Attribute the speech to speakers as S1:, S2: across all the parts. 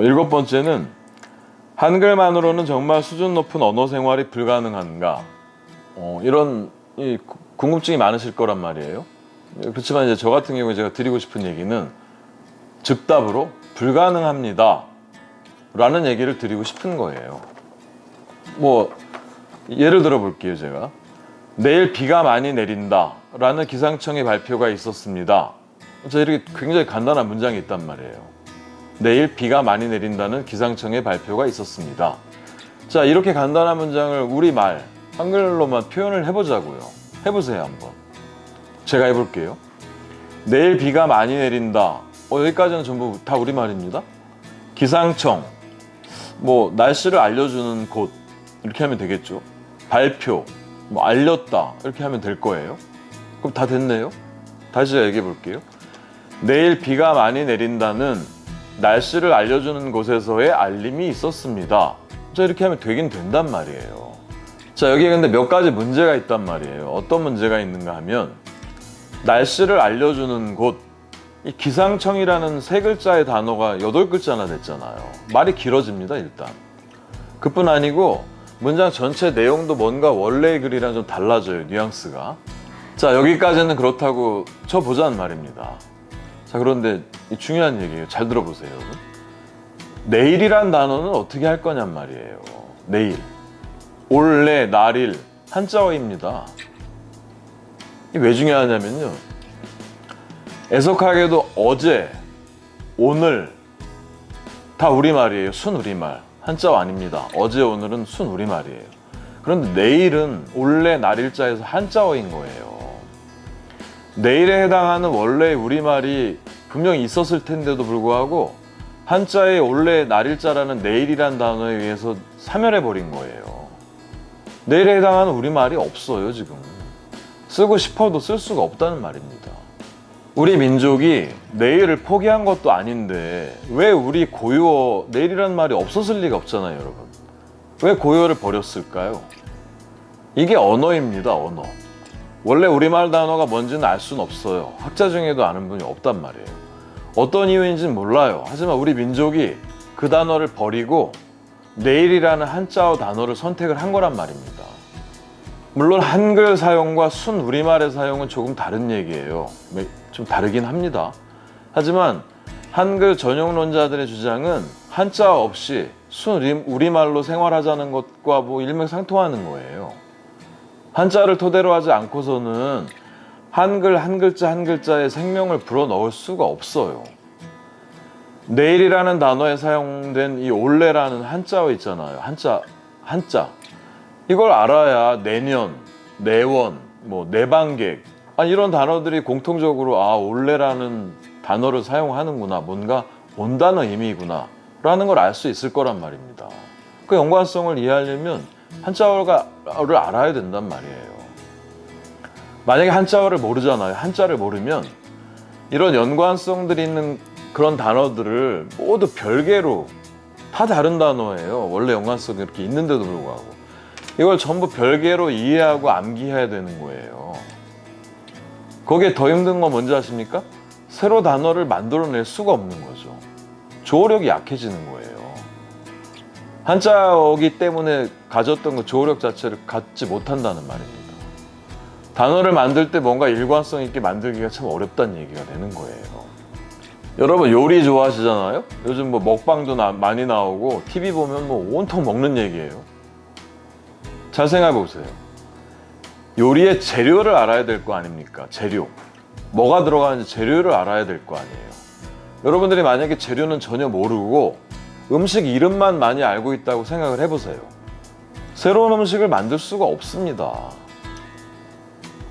S1: 일곱 번째는 한글만으로는 정말 수준 높은 언어 생활이 불가능한가? 이런 궁금증이 많으실 거란 말이에요. 그렇지만 이제 저 같은 경우에 제가 드리고 싶은 얘기는 즉답으로 불가능합니다 라는 얘기를 드리고 싶은 거예요. 뭐 예를 들어 볼게요. 제가 내일 비가 많이 내린다 라는 기상청의 발표가 있었습니다. 자, 이렇게 굉장히 간단한 문장이 있단 말이에요. 내일 비가 많이 내린다는 기상청의 발표가 있었습니다. 자, 이렇게 간단한 문장을 우리말 한글로만 표현을 해보자고요. 해보세요 한번. 제가 해볼게요. 내일 비가 많이 내린다. 여기까지는 전부 다 우리말입니다. 기상청, 뭐 날씨를 알려주는 곳 이렇게 하면 되겠죠. 발표, 뭐 알렸다 이렇게 하면 될 거예요. 그럼 다 됐네요. 다시 제가 얘기해 볼게요. 내일 비가 많이 내린다는 날씨를 알려주는 곳에서의 알림이 있었습니다. 자, 이렇게 하면 되긴 된단 말이에요. 자, 여기에 근데 몇 가지 문제가 있단 말이에요. 어떤 문제가 있는가 하면 날씨를 알려주는 곳, 이 기상청이라는 세 글자의 단어가 8글자나 됐잖아요. 말이 길어집니다. 일단 그뿐 아니고 문장 전체 내용도 뭔가 원래의 글이랑 좀 달라져요. 뉘앙스가. 자, 여기까지는 그렇다고 쳐보자는 말입니다. 자, 그런데 중요한 얘기예요. 잘 들어보세요. 내일이란 단어는 어떻게 할 거냔 말이에요. 내일, 올래, 날일, 한자어입니다. 이게 왜 중요하냐면요, 애석하게도 어제, 오늘 다 우리말이에요. 순우리말. 한자어 아닙니다. 어제, 오늘은 순우리말이에요. 그런데 내일은 올래, 날일자에서 한자어인 거예요. 내일에 해당하는 원래의 우리말이 분명히 있었을 텐데도 불구하고 한자의 올래, 날일자라는 내일이란 단어에 의해서 사멸해버린 거예요. 내일에 해당하는 우리말이 없어요. 지금 쓰고 싶어도 쓸 수가 없다는 말입니다. 우리 민족이 내일을 포기한 것도 아닌데 왜 우리 고유어 내일이라는 말이 없었을 리가 없잖아요. 여러분, 왜 고유어를 버렸을까요? 이게 언어입니다. 언어. 원래 우리말 단어가 뭔지는 알 수는 없어요. 학자 중에도 아는 분이 없단 말이에요. 어떤 이유인지는 몰라요. 하지만 우리 민족이 그 단어를 버리고 내일이라는 한자어 단어를 선택을 한 거란 말입니다. 물론 한글 사용과 순 우리말의 사용은 조금 다른 얘기예요. 좀 다르긴 합니다. 하지만 한글 전용론자들의 주장은 한자어 없이 순 우리말로 생활하자는 것과 뭐 일맥상통하는 거예요. 한자를 토대로 하지 않고서는 한글 한 글자 한 글자에 생명을 불어넣을 수가 없어요. 내일이라는 단어에 사용된 이 올래라는 한자어 있잖아요. 한자. 이걸 알아야 내년, 내원, 뭐 내방객 이런 단어들이 공통적으로 올래라는 단어를 사용하는구나, 뭔가 온단어 의미구나 라는 걸 알 수 있을 거란 말입니다. 그 연관성을 이해하려면 한자어를 알아야 된단 말이에요. 만약에 한자어를 모르잖아요. 한자를 모르면 이런 연관성들이 있는 그런 단어들을 모두 별개로 다 다른 단어예요. 원래 연관성이 이렇게 있는데도 불구하고 이걸 전부 별개로 이해하고 암기해야 되는 거예요. 거기에 더 힘든 건 뭔지 아십니까? 새로 단어를 만들어낼 수가 없는 거죠. 조어력이 약해지는 거예요. 한자어기 때문에 가졌던 그 조어력 자체를 갖지 못한다는 말입니다. 단어를 만들 때 뭔가 일관성 있게 만들기가 참 어렵다는 얘기가 되는 거예요. 여러분 요리 좋아하시잖아요? 요즘 뭐 먹방도 많이 나오고 TV 보면 뭐 온통 먹는 얘기예요. 잘 생각해 보세요. 요리의 재료를 알아야 될 거 아닙니까? 재료. 뭐가 들어가는지 재료를 알아야 될 거 아니에요. 여러분들이 만약에 재료는 전혀 모르고 음식 이름만 많이 알고 있다고 생각을 해보세요. 새로운 음식을 만들 수가 없습니다.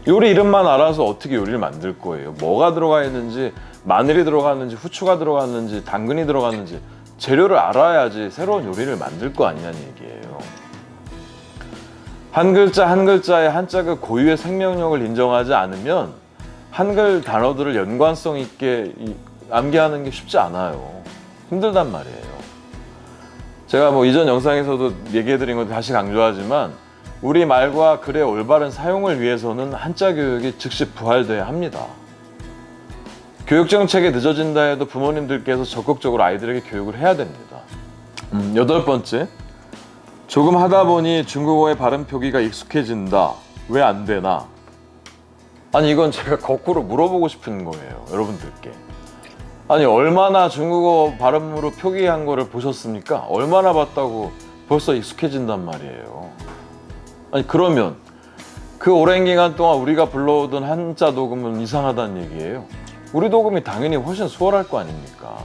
S1: 요리 이름만 알아서 어떻게 요리를 만들 거예요? 뭐가 들어가 있는지, 마늘이 들어갔는지, 후추가 들어갔는지, 당근이 들어갔는지 재료를 알아야지 새로운 요리를 만들 거 아니냐는 얘기예요. 한 글자 한 글자의 한자 그 고유의 생명력을 인정하지 않으면 한글 단어들을 연관성 있게 암기하는 게 쉽지 않아요. 힘들단 말이에요. 제가 뭐 이전 영상에서도 얘기해드린 건 다시 강조하지만 우리 말과 글의 올바른 사용을 위해서는 한자 교육이 즉시 부활돼야 합니다. 교육 정책이 늦어진다 해도 부모님들께서 적극적으로 아이들에게 교육을 해야 됩니다. 8번째, 조금 하다 보니 중국어의 발음 표기가 익숙해진다. 왜 안 되나? 아니, 이건 제가 거꾸로 물어보고 싶은 거예요, 여러분들께. 아니, 얼마나 중국어 발음으로 표기한 거를 보셨습니까? 얼마나 봤다고 벌써 익숙해진단 말이에요. 아니, 그러면 그 오랜 기간 동안 우리가 불러오던 한자 녹음은 이상하다는 얘기예요. 우리 녹음이 당연히 훨씬 수월할 거 아닙니까?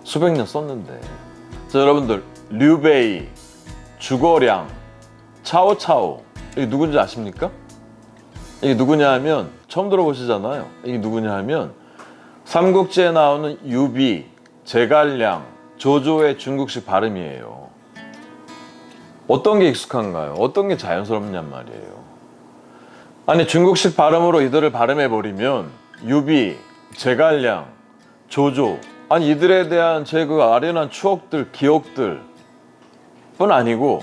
S1: 수백 년 썼는데. 자, 여러분들, 류베이, 주거량, 차오차오, 이게 누군지 아십니까? 이게 누구냐 하면, 처음 들어보시잖아요. 이게 누구냐 하면 삼국지에 나오는 유비, 제갈량, 조조의 중국식 발음이에요. 어떤 게 익숙한가요? 어떤 게 자연스럽냔 말이에요. 아니, 중국식 발음으로 이들을 발음해버리면 유비, 제갈량, 조조, 아니 이들에 대한 제 그 아련한 추억들, 기억들 뿐 아니고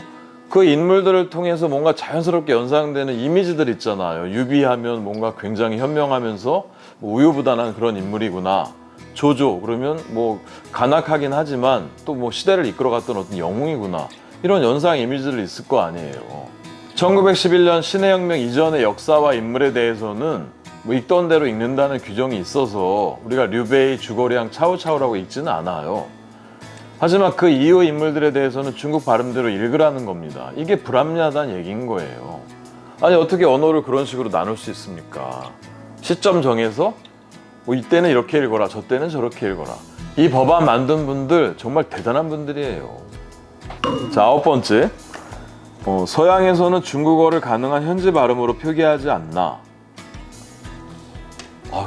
S1: 그 인물들을 통해서 뭔가 자연스럽게 연상되는 이미지들 있잖아요. 유비하면 뭔가 굉장히 현명하면서 뭐 우유부단한 그런 인물이구나. 조조 그러면 뭐 간악하긴 하지만 또 뭐 시대를 이끌어갔던 어떤 영웅이구나. 이런 연상 이미지들이 있을 거 아니에요. 1911년 신해혁명 이전의 역사와 인물에 대해서는 뭐 읽던 대로 읽는다는 규정이 있어서 우리가 류베이, 주거량, 차오차오라고 읽지는 않아요. 하지만 그 이후 인물들에 대해서는 중국 발음대로 읽으라는 겁니다. 이게 불합리하다는 얘기인 거예요. 아니, 어떻게 언어를 그런 식으로 나눌 수 있습니까? 시점 정해서 뭐 이때는 이렇게 읽어라, 저 때는 저렇게 읽어라. 이 법안 만든 분들 정말 대단한 분들이에요. 자, 9번째, 서양에서는 중국어를 가능한 현지 발음으로 표기하지 않나.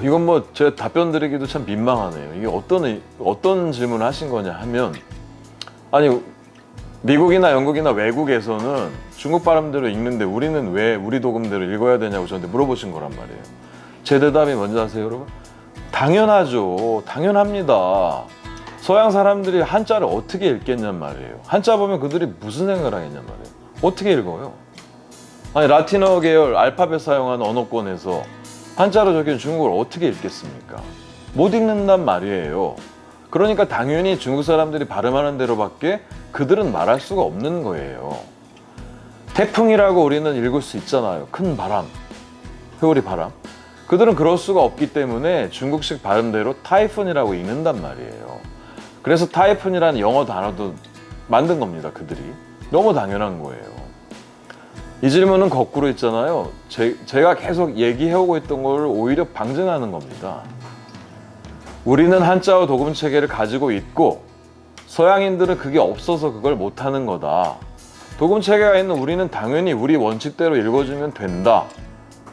S1: 이건 뭐 제가 답변 드리기도 참 민망하네요. 이게 어떤 질문을 하신 거냐 하면, 아니, 미국이나 영국이나 외국에서는 중국 발음대로 읽는데 우리는 왜 우리 독음대로 읽어야 되냐고 저한테 물어보신 거란 말이에요. 제 대답이 뭔지 아세요, 여러분? 당연하죠. 당연합니다. 서양 사람들이 한자를 어떻게 읽겠냔 말이에요. 한자 보면 그들이 무슨 생각을 하겠냔 말이에요. 어떻게 읽어요? 아니, 라틴어 계열 알파벳 사용하는 언어권에서 한자로 적힌 중국어를 어떻게 읽겠습니까? 못 읽는단 말이에요. 그러니까 당연히 중국 사람들이 발음하는 대로밖에 그들은 말할 수가 없는 거예요. 태풍이라고 우리는 읽을 수 있잖아요. 큰 바람, 회오리 바람. 그들은 그럴 수가 없기 때문에 중국식 발음대로 타이푼이라고 읽는단 말이에요. 그래서 타이푼이라는 영어 단어도 만든 겁니다, 그들이. 너무 당연한 거예요. 이 질문은 거꾸로 있잖아요. 제가 계속 얘기해오고 있던 걸 오히려 방증하는 겁니다. 우리는 한자어 도금 체계를 가지고 있고 서양인들은 그게 없어서 그걸 못하는 거다. 도금 체계가 있는 우리는 당연히 우리 원칙대로 읽어주면 된다.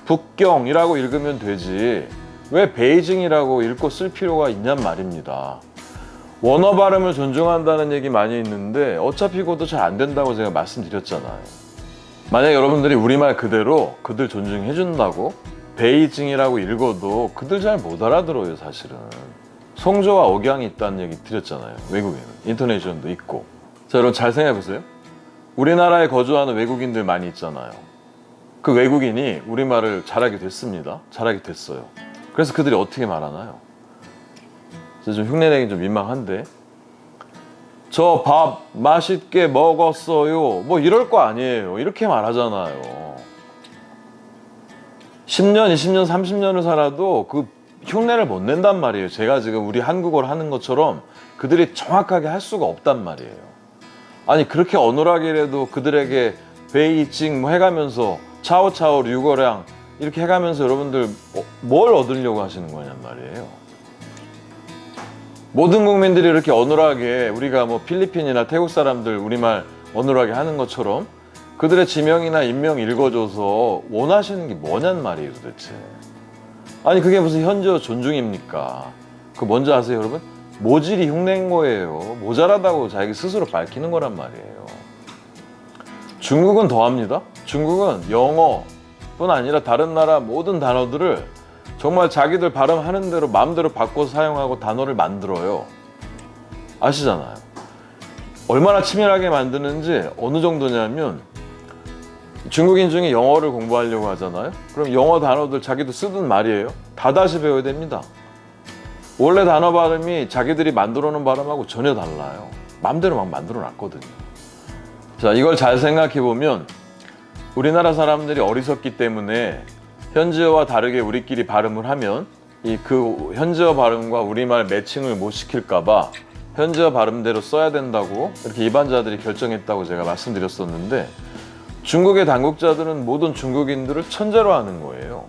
S1: 북경이라고 읽으면 되지 왜 베이징이라고 읽고 쓸 필요가 있냔 말입니다. 원어 발음을 존중한다는 얘기 많이 있는데 어차피 그것도 잘 안 된다고 제가 말씀드렸잖아요. 만약 여러분들이 우리말 그대로 그들 존중해준다고 베이징이라고 읽어도 그들 잘 못 알아들어요, 사실은. 성조와 억양이 있다는 얘기 드렸잖아요, 외국에는. 인토네이션도 있고. 자, 여러분 잘 생각해보세요. 우리나라에 거주하는 외국인들 많이 있잖아요. 그 외국인이 우리말을 잘하게 됐습니다. 잘하게 됐어요. 그래서 그들이 어떻게 말하나요? 좀 흉내내기 좀 민망한데, 저 밥 맛있게 먹었어요, 뭐 이럴 거 아니에요. 이렇게 말하잖아요. 10년, 20년, 30년을 살아도 그 흉내를 못 낸단 말이에요. 제가 지금 우리 한국어를 하는 것처럼 그들이 정확하게 할 수가 없단 말이에요. 아니, 그렇게 어눌하게라도 그들에게 베이징 뭐 해가면서 차오차오, 류거량 이렇게 해가면서 여러분들 뭘 얻으려고 하시는 거냔 말이에요. 모든 국민들이 이렇게 어눌하게 우리가 뭐 필리핀이나 태국 사람들 우리말 어눌하게 하는 것처럼 그들의 지명이나 인명 읽어줘서 원하시는 게 뭐냔 말이에요, 도대체. 아니, 그게 무슨 현지어 존중입니까? 그거 뭔지 아세요, 여러분? 모질이 흉내인 거예요. 모자라다고 자기 스스로 밝히는 거란 말이에요. 중국은 더합니다. 중국은 영어뿐 아니라 다른 나라 모든 단어들을 정말 자기들 발음하는 대로 마음대로 바꿔서 사용하고 단어를 만들어요. 아시잖아요. 얼마나 치밀하게 만드는지 어느 정도냐면 중국인 중에 영어를 공부하려고 하잖아요. 그럼 영어 단어들 자기도 쓰던 말이에요. 다 다시 배워야 됩니다. 원래 단어 발음이 자기들이 만들어 놓은 발음하고 전혀 달라요. 마음대로 막 만들어 놨거든요. 자, 이걸 잘 생각해 보면 우리나라 사람들이 어리석기 때문에 현지어와 다르게 우리끼리 발음을 하면 그 현지어 발음과 우리말 매칭을 못 시킬까 봐 현지어 발음대로 써야 된다고 이렇게 일반자들이 결정했다고 제가 말씀드렸었는데, 중국의 당국자들은 모든 중국인들을 천재로 하는 거예요.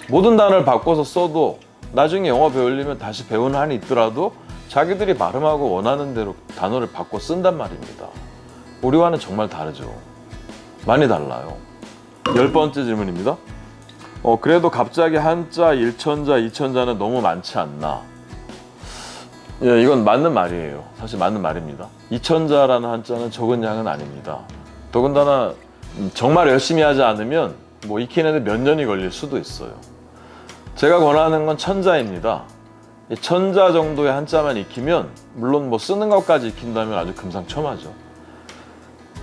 S1: 모든 단어를 바꿔서 써도 나중에 영어 배우려면 다시 배우는 한이 있더라도 자기들이 발음하고 원하는 대로 단어를 바꿔 쓴단 말입니다. 우리와는 정말 다르죠. 많이 달라요. 10번째 질문입니다. 그래도 갑자기 한자, 일천자, 이천자는 너무 많지 않나? 예, 이건 맞는 말이에요. 사실 맞는 말입니다. 이천자라는 한자는 적은 양은 아닙니다. 더군다나 정말 열심히 하지 않으면 익히는데 몇 년이 걸릴 수도 있어요. 제가 권하는 건 천자입니다. 이 천자 정도의 한자만 익히면, 물론 쓰는 것까지 익힌다면 아주 금상첨화죠.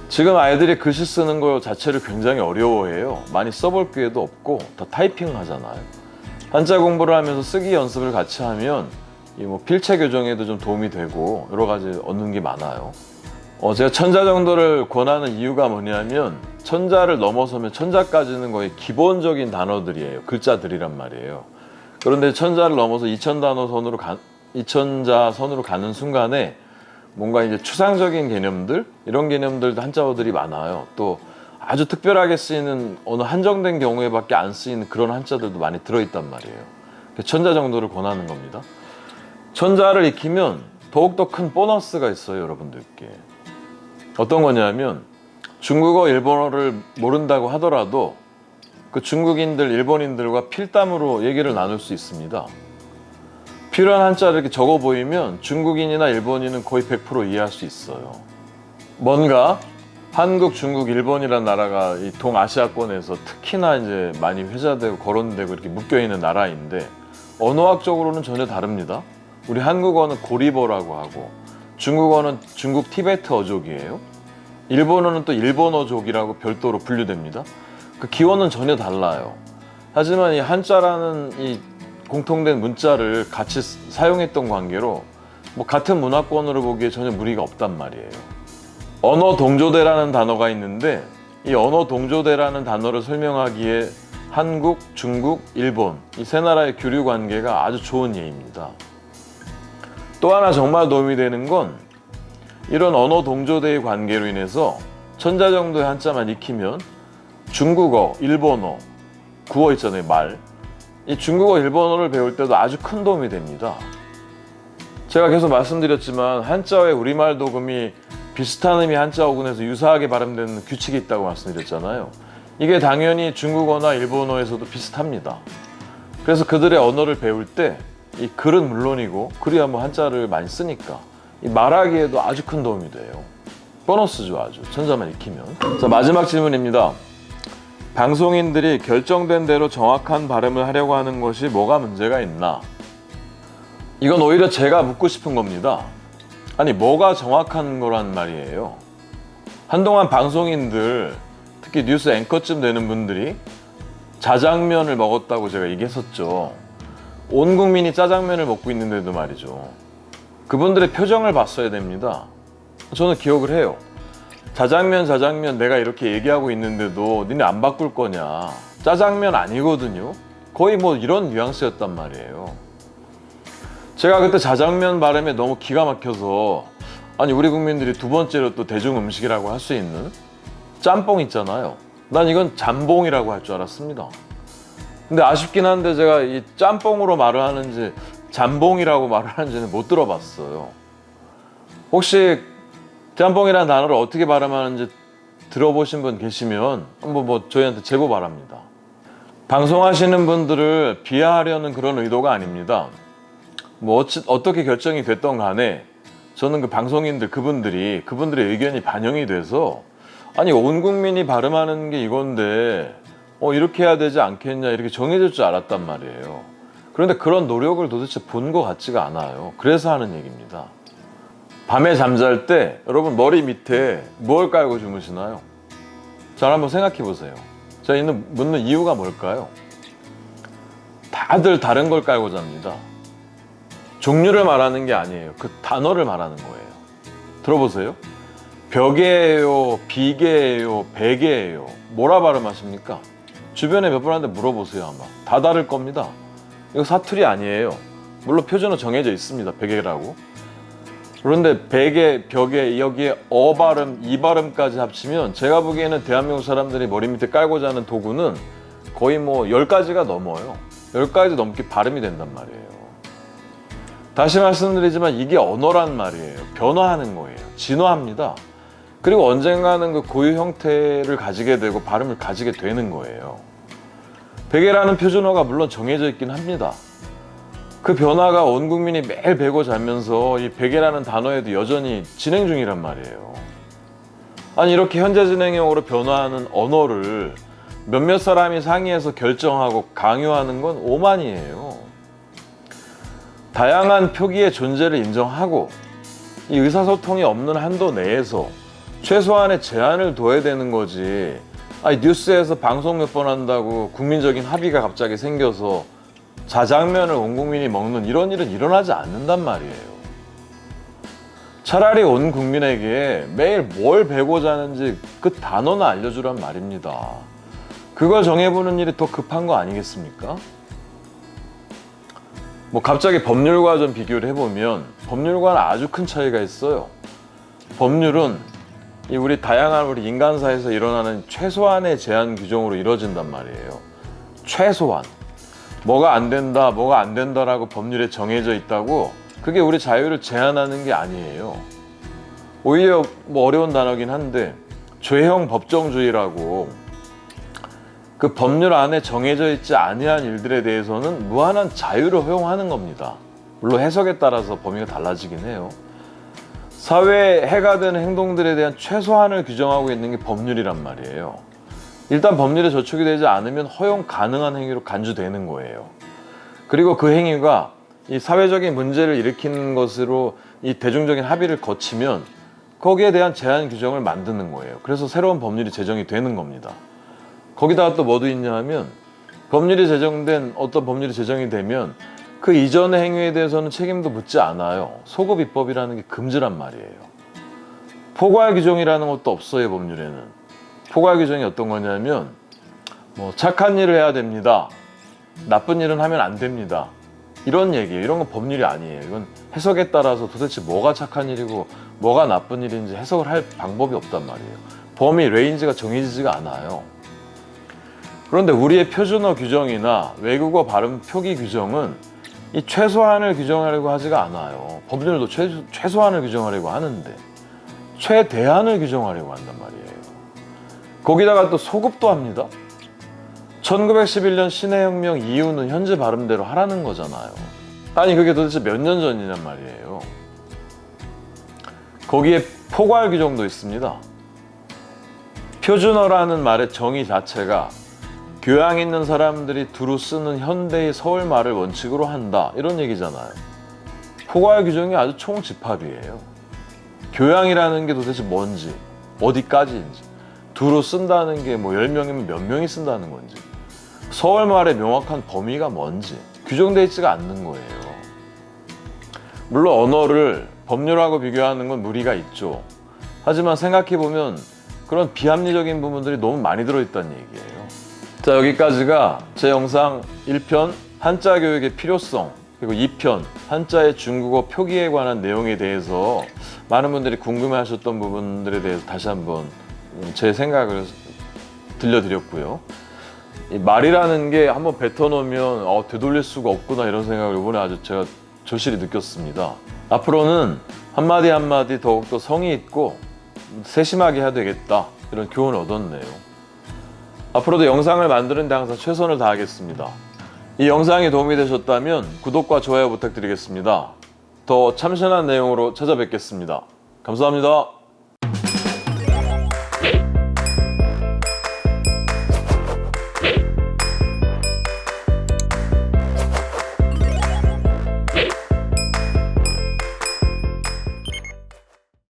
S1: 지금 아이들이 글씨 쓰는 거 자체를 굉장히 어려워해요. 많이 써볼 기회도 없고 다 타이핑 하잖아요. 한자 공부를 하면서 쓰기 연습을 같이 하면 필체 교정에도 좀 도움이 되고 여러 가지 얻는 게 많아요. 제가 천자 정도를 권하는 이유가 뭐냐면, 천자를 넘어서면 천자까지는 거의 기본적인 단어들이에요. 글자들이란 말이에요. 그런데 천자를 넘어서 이천자 선으로 가는 순간에 뭔가 이제 추상적인 개념들, 이런 개념들도 한자어들이 많아요. 또 아주 특별하게 쓰이는 어느 한정된 경우에밖에 안 쓰이는 그런 한자들도 많이 들어있단 말이에요. 천자 정도를 권하는 겁니다. 천자를 익히면 더욱더 큰 보너스가 있어요, 여러분들께. 어떤 거냐면, 중국어, 일본어를 모른다고 하더라도 그 중국인들, 일본인들과 필담으로 얘기를 나눌 수 있습니다. 필요한 한자를 이렇게 적어 보이면 중국인이나 일본인은 거의 100% 이해할 수 있어요. 뭔가 한국, 중국, 일본이라는 나라가 이 동아시아권에서 특히나 이제 많이 회자되고 거론되고 이렇게 묶여있는 나라인데, 언어학적으로는 전혀 다릅니다. 우리 한국어는 고리버라고 하고, 중국어는 중국 티베트 어족이에요. 일본어는 또 일본어족이라고 별도로 분류됩니다. 그 기원은 전혀 달라요. 하지만 이 한자라는 이 공통된 문자를 같이 사용했던 관계로 같은 문화권으로 보기에 전혀 무리가 없단 말이에요. 언어 동조대라는 단어가 있는데, 이 언어 동조대라는 단어를 설명하기에 한국, 중국, 일본 이 세 나라의 교류 관계가 아주 좋은 예입니다. 또 하나 정말 도움이 되는 건, 이런 언어 동조대의 관계로 인해서 천자 정도의 한자만 익히면 중국어, 일본어, 구어 있잖아요, 말. 이 중국어, 일본어를 배울 때도 아주 큰 도움이 됩니다. 제가 계속 말씀드렸지만 한자어의 우리말 도금이 비슷한 의미 한자 어근에서 유사하게 발음되는 규칙이 있다고 말씀드렸잖아요. 이게 당연히 중국어나 일본어에서도 비슷합니다. 그래서 그들의 언어를 배울 때 이 글은 물론이고, 글이야 한자를 많이 쓰니까 이 말하기에도 아주 큰 도움이 돼요. 보너스죠, 아주. 천자만 익히면. 자, 마지막 질문입니다. 방송인들이 결정된 대로 정확한 발음을 하려고 하는 것이 뭐가 문제가 있나? 이건 오히려 제가 묻고 싶은 겁니다. 아니, 뭐가 정확한 거란 말이에요? 한동안 방송인들, 특히 뉴스 앵커쯤 되는 분들이 자장면을 먹었다고 제가 얘기했었죠. 온 국민이 짜장면을 먹고 있는데도 말이죠. 그분들의 표정을 봤어야 됩니다. 저는 기억을 해요. 자장면 내가 이렇게 얘기하고 있는데도 니네 안 바꿀 거냐. 짜장면 아니거든요. 거의 이런 뉘앙스였단 말이에요. 제가 그때 자장면 발음에 너무 기가 막혀서, 아니 우리 국민들이 두 번째로 또 대중 음식이라고 할 수 있는 짬뽕 있잖아요. 난 이건 잠봉이라고 할 줄 알았습니다. 근데 아쉽긴 한데 제가 이 짬뽕으로 말을 하는지 잠봉이라고 말을 하는지는 못 들어봤어요. 혹시 짬뽕이라는 단어를 어떻게 발음하는지 들어보신 분 계시면 한번 저희한테 제보 바랍니다. 방송하시는 분들을 비하하려는 그런 의도가 아닙니다. 어떻게 결정이 됐던 간에 저는 그 방송인들 그분들의 의견이 반영이 돼서, 아니 온 국민이 발음하는 게 이건데 이렇게 해야 되지 않겠냐, 이렇게 정해질 줄 알았단 말이에요. 그런데 그런 노력을 도대체 본 것 같지가 않아요. 그래서 하는 얘기입니다. 밤에 잠잘 때 여러분 머리 밑에 뭘 깔고 주무시나요? 잘 한번 생각해 보세요. 제가 묻는 이유가 뭘까요? 다들 다른 걸 깔고 잡니다. 종류를 말하는 게 아니에요. 그 단어를 말하는 거예요. 들어보세요. 벽에예요, 비계예요, 베개예요. 뭐라 발음하십니까? 주변에 몇 분한테 물어보세요. 아마 다 다를 겁니다. 이거 사투리 아니에요. 물론 표준어 정해져 있습니다. 베개라고. 그런데 베개, 벽에 여기에 어 발음, 이 발음까지 합치면 제가 보기에는 대한민국 사람들이 머리 밑에 깔고 자는 도구는 거의 뭐 10가지가 넘어요. 10가지 넘게 발음이 된단 말이에요. 다시 말씀드리지만 이게 언어란 말이에요. 변화하는 거예요. 진화합니다. 그리고 언젠가는 그 고유 형태를 가지게 되고 발음을 가지게 되는 거예요. 베개라는 표준어가 물론 정해져 있긴 합니다. 그 변화가 온 국민이 매일 베고 자면서 이 베개라는 단어에도 여전히 진행 중이란 말이에요. 아니 이렇게 현재 진행형으로 변화하는 언어를 몇몇 사람이 상의해서 결정하고 강요하는 건 오만이에요. 다양한 표기의 존재를 인정하고 이 의사소통이 없는 한도 내에서 최소한의 제한을 둬야 되는 거지. 아니 뉴스에서 방송 몇 번 한다고 국민적인 합의가 갑자기 생겨서 자장면을 온 국민이 먹는 이런 일은 일어나지 않는단 말이에요. 차라리 온 국민에게 매일 뭘 배고자 하는지 그 단어나 알려주란 말입니다. 그걸 정해보는 일이 더 급한 거 아니겠습니까? 뭐 갑자기 법률과 좀 비교를 해보면 법률과는 아주 큰 차이가 있어요. 법률은 우리 다양한 우리 인간사에서 일어나는 최소한의 제한 규정으로 이루어진단 말이에요. 최소한. 뭐가 안 된다, 뭐가 안 된다라고 법률에 정해져 있다고 그게 우리 자유를 제한하는 게 아니에요. 오히려 뭐 어려운 단어긴 한데 죄형 법정주의라고 그 법률 안에 정해져 있지 아니한 일들에 대해서는 무한한 자유를 허용하는 겁니다. 물론 해석에 따라서 범위가 달라지긴 해요. 사회에 해가 되는 행동들에 대한 최소한을 규정하고 있는 게 법률이란 말이에요. 일단 법률에 저촉이 되지 않으면 허용 가능한 행위로 간주되는 거예요. 그리고 그 행위가 이 사회적인 문제를 일으키는 것으로 이 대중적인 합의를 거치면 거기에 대한 제한 규정을 만드는 거예요. 그래서 새로운 법률이 제정이 되는 겁니다. 거기다가 또 뭐도 있냐 하면 어떤 법률이 제정이 되면 그 이전의 행위에 대해서는 책임도 묻지 않아요. 소급 입법이라는 게 금지란 말이에요. 포괄 규정이라는 것도 없어요. 법률에는. 포괄 규정이 어떤 거냐면 뭐 착한 일을 해야 됩니다. 나쁜 일은 하면 안 됩니다. 이런 얘기예요. 이런 건 법률이 아니에요. 이건 해석에 따라서 도대체 뭐가 착한 일이고 뭐가 나쁜 일인지 해석을 할 방법이 없단 말이에요. 범위, 레인지가 정해지지가 않아요. 그런데 우리의 표준어 규정이나 외국어 발음 표기 규정은 이 최소한을 규정하려고 하지가 않아요. 법률도 최소한을 규정하려고 하는데 최대한을 규정하려고 한단 말이에요. 거기다가 또 소급도 합니다. 1911년 신해혁명 이후는 현재 발음대로 하라는 거잖아요. 아니 그게 도대체 몇 년 전이란 말이에요. 거기에 포괄 규정도 있습니다. 표준어라는 말의 정의 자체가 교양 있는 사람들이 두루 쓰는 현대의 서울말을 원칙으로 한다 이런 얘기잖아요. 포괄 규정이 아주 총집합이에요. 교양이라는 게 도대체 뭔지 어디까지인지 두루 쓴다는 게 뭐 10명이면 몇 명이 쓴다는 건지 서울말의 명확한 범위가 뭔지 규정되어 있지가 않는 거예요. 물론 언어를 법률하고 비교하는 건 무리가 있죠. 하지만 생각해보면 그런 비합리적인 부분들이 너무 많이 들어있다는 얘기예요. 자, 여기까지가 제 영상 1편 한자 교육의 필요성 그리고 2편 한자의 중국어 표기에 관한 내용에 대해서 많은 분들이 궁금해하셨던 부분들에 대해서 다시 한번 제 생각을 들려드렸고요. 이 말이라는 게 한번 뱉어놓으면 되돌릴 수가 없구나 이런 생각을 이번에 아주 제가 절실히 느꼈습니다. 앞으로는 한마디 한마디 더욱더 성의 있고 세심하게 해야 되겠다 이런 교훈을 얻었네요. 앞으로도 영상을 만드는 데 항상 최선을 다하겠습니다. 이 영상이 도움이 되셨다면 구독과 좋아요 부탁드리겠습니다. 더 참신한 내용으로 찾아뵙겠습니다. 감사합니다.